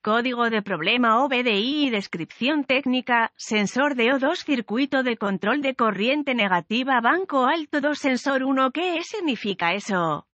Código de problema OBDI y descripción técnica, sensor de O2 circuito de control de corriente negativa banco alto 2 sensor 1. ¿Qué significa eso?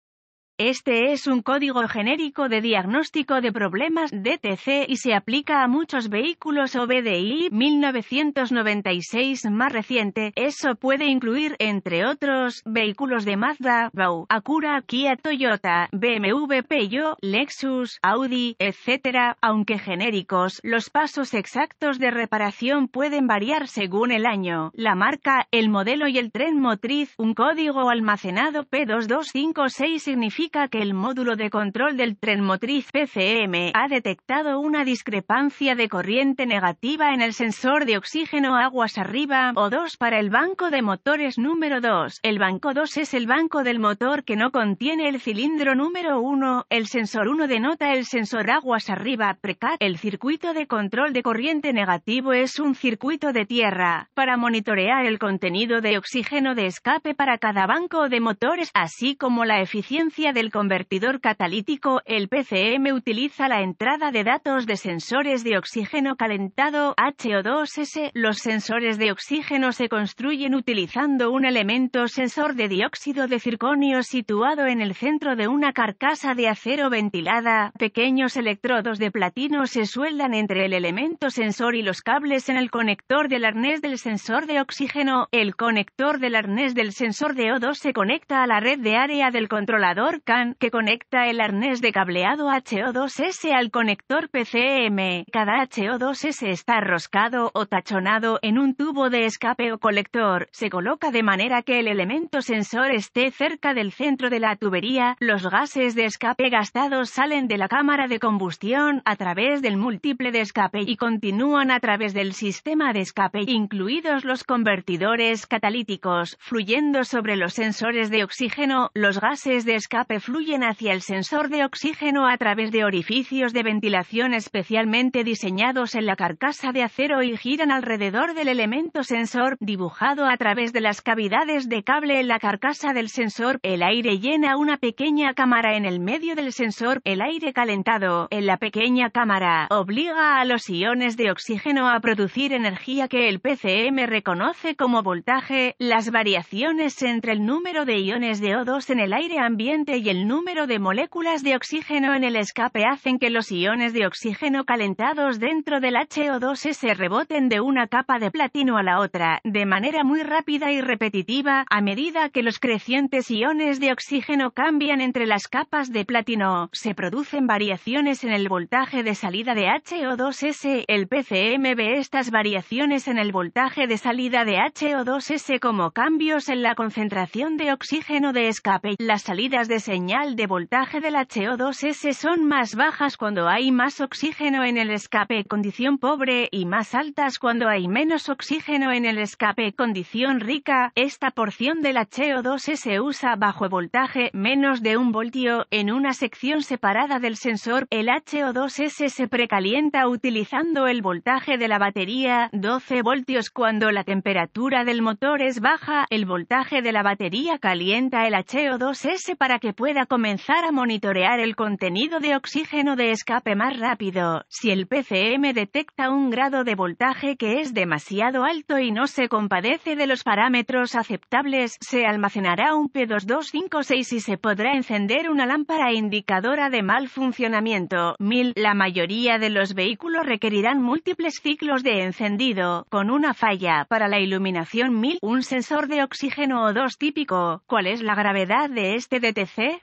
Este es un código genérico de diagnóstico de problemas DTC y se aplica a muchos vehículos OBDI 1996 más reciente. Eso puede incluir, entre otros, vehículos de Mazda, Bau, Acura, Kia, Toyota, BMW, Peugeot, Lexus, Audi, etc. Aunque genéricos, los pasos exactos de reparación pueden variar según el año, la marca, el modelo y el tren motriz. Un código almacenado P2256 significa que el módulo de control del tren motriz PCM ha detectado una discrepancia de corriente negativa en el sensor de oxígeno aguas arriba, O2 para el banco de motores número 2. El banco 2 es el banco del motor que no contiene el cilindro número 1. El sensor 1 denota el sensor aguas arriba, PRECAT. El circuito de control de corriente negativo es un circuito de tierra para monitorear el contenido de oxígeno de escape para cada banco de motores, así como la eficiencia del convertidor catalítico. El PCM utiliza la entrada de datos de sensores de oxígeno calentado HO2S. Los sensores de oxígeno se construyen utilizando un elemento sensor de dióxido de circonio situado en el centro de una carcasa de acero ventilada. Pequeños electrodos de platino se sueldan entre el elemento sensor y los cables en el conector del arnés del sensor de oxígeno. El conector del arnés del sensor de O2 se conecta a la red de área del controlador CAN, que conecta el arnés de cableado HO2S al conector PCM. Cada HO2S está roscado o tachonado en un tubo de escape o colector. Se coloca de manera que el elemento sensor esté cerca del centro de la tubería. Los gases de escape gastados salen de la cámara de combustión a través del múltiple de escape y continúan a través del sistema de escape, incluidos los convertidores catalíticos, fluyendo sobre los sensores de oxígeno. Los gases de escape fluyen hacia el sensor de oxígeno a través de orificios de ventilación especialmente diseñados en la carcasa de acero y giran alrededor del elemento sensor, dibujado a través de las cavidades de cable en la carcasa del sensor. El aire llena una pequeña cámara en el medio del sensor. El aire calentado en la pequeña cámara obliga a los iones de oxígeno a producir energía que el PCM reconoce como voltaje. Las variaciones entre el número de iones de O2 en el aire ambiente y el número de moléculas de oxígeno en el escape hacen que los iones de oxígeno calentados dentro del HO2S reboten de una capa de platino a la otra, de manera muy rápida y repetitiva, a medida que los crecientes iones de oxígeno cambian entre las capas de platino. Se producen variaciones en el voltaje de salida de HO2S. El PCM ve estas variaciones en el voltaje de salida de HO2S como cambios en la concentración de oxígeno de escape. Las salidas de señal de voltaje del HO2S son más bajas cuando hay más oxígeno en el escape, condición pobre, y más altas cuando hay menos oxígeno en el escape, condición rica. Esta porción del HO2S se usa bajo voltaje menos de 1 voltio. En una sección separada del sensor, el HO2S se precalienta utilizando el voltaje de la batería, 12 voltios. Cuando la temperatura del motor es baja, el voltaje de la batería calienta el HO2S para que pueda comenzar a monitorear el contenido de oxígeno de escape más rápido. Si el PCM detecta un grado de voltaje que es demasiado alto y no se compadece de los parámetros aceptables, se almacenará un P2256 y se podrá encender una lámpara indicadora de mal funcionamiento. La mayoría de los vehículos requerirán múltiples ciclos de encendido, con una falla para la iluminación. Un sensor de oxígeno O2 típico. ¿Cuál es la gravedad de este DTC?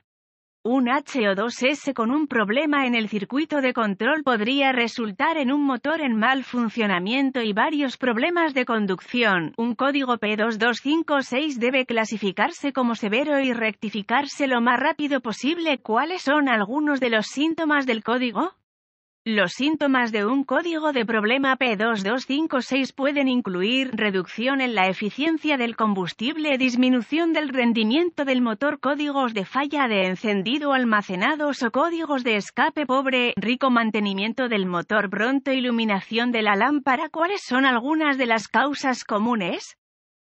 Un HO2S con un problema en el circuito de control podría resultar en un motor en mal funcionamiento y varios problemas de conducción. Un código P2256 debe clasificarse como severo y rectificarse lo más rápido posible. ¿Cuáles son algunos de los síntomas del código? Los síntomas de un código de problema P2256 pueden incluir reducción en la eficiencia del combustible, disminución del rendimiento del motor, códigos de falla de encendido almacenados o códigos de escape pobre, rico mantenimiento del motor, pronto iluminación de la lámpara. ¿Cuáles son algunas de las causas comunes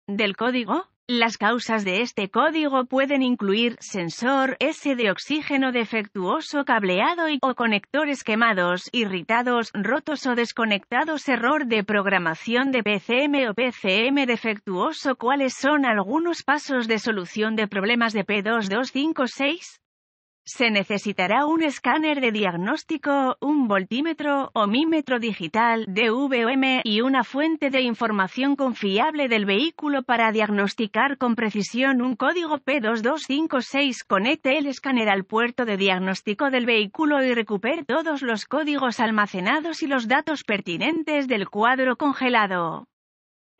del código? Las causas de este código pueden incluir sensor S de oxígeno defectuoso, cableado o conectores quemados, irritados, rotos o desconectados, error de programación de PCM o PCM defectuoso. ¿Cuáles son algunos pasos de solución de problemas de P2256? Se necesitará un escáner de diagnóstico, un voltímetro, ohmímetro digital, DVOM, y una fuente de información confiable del vehículo para diagnosticar con precisión un código P2256. Conecte el escáner al puerto de diagnóstico del vehículo y recupere todos los códigos almacenados y los datos pertinentes del cuadro congelado.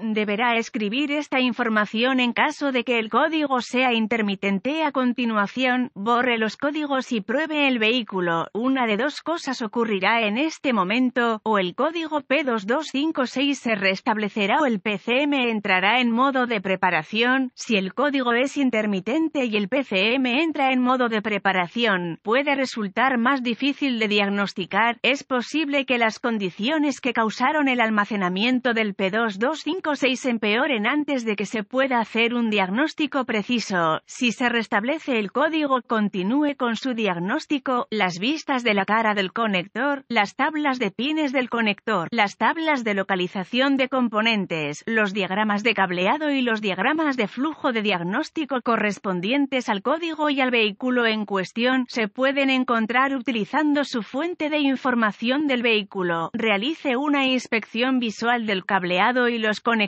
Deberá escribir esta información en caso de que el código sea intermitente. A continuación, borre los códigos y pruebe el vehículo. Una de dos cosas ocurrirá en este momento: o el código P2256 se restablecerá o el PCM entrará en modo de preparación. Si el código es intermitente y el PCM entra en modo de preparación, puede resultar más difícil de diagnosticar. Es posible que las condiciones que causaron el almacenamiento del P2256 empeoren antes de que se pueda hacer un diagnóstico preciso. Si se restablece el código, continúe con su diagnóstico. Las vistas de la cara del conector, las tablas de pines del conector, las tablas de localización de componentes, los diagramas de cableado y los diagramas de flujo de diagnóstico correspondientes al código y al vehículo en cuestión se pueden encontrar utilizando su fuente de información del vehículo. Realice una inspección visual del cableado y los conectores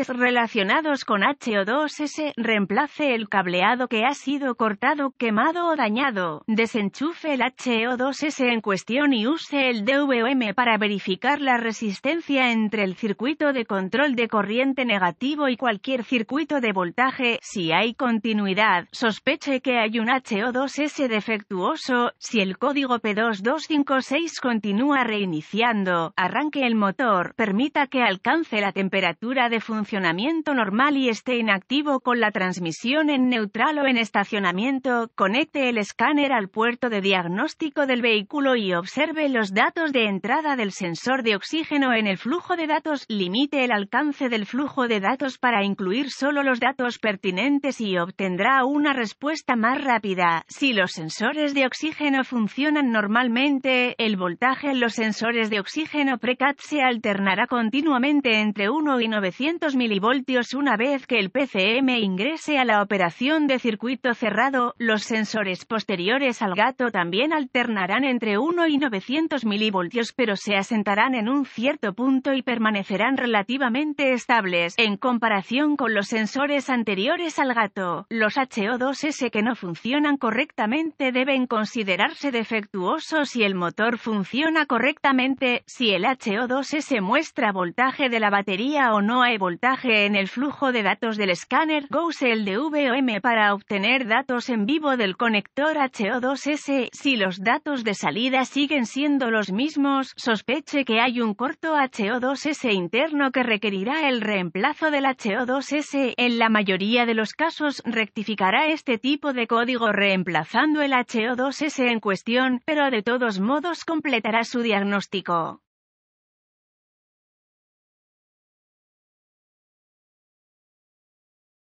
relacionados con HO2S, reemplace el cableado que ha sido cortado, quemado o dañado, desenchufe el HO2S en cuestión y use el DVOM para verificar la resistencia entre el circuito de control de corriente negativo y cualquier circuito de voltaje. Si hay continuidad, sospeche que hay un HO2S defectuoso. Si el código P2256 continúa reiniciando, arranque el motor, permita que alcance la temperatura de funcionamiento normal y esté inactivo con la transmisión en neutral o en estacionamiento. Conecte el escáner al puerto de diagnóstico del vehículo y observe los datos de entrada del sensor de oxígeno en el flujo de datos. Limite el alcance del flujo de datos para incluir solo los datos pertinentes y obtendrá una respuesta más rápida. Si los sensores de oxígeno funcionan normalmente, el voltaje en los sensores de oxígeno precat se alternará continuamente entre 1 y 900 milivoltios. Una vez que el PCM ingrese a la operación de circuito cerrado, los sensores posteriores al gato también alternarán entre 1 y 900 milivoltios, pero se asentarán en un cierto punto y permanecerán relativamente estables. En comparación con los sensores anteriores al gato, los HO2S que no funcionan correctamente deben considerarse defectuosos. Si el motor funciona correctamente, si el HO2S muestra voltaje de la batería o no hay voltaje en el flujo de datos del escáner, use el DVOM para obtener datos en vivo del conector HO2S. Si los datos de salida siguen siendo los mismos, sospeche que hay un corto HO2S interno que requerirá el reemplazo del HO2S. En la mayoría de los casos, rectificará este tipo de código reemplazando el HO2S en cuestión, pero de todos modos completará su diagnóstico.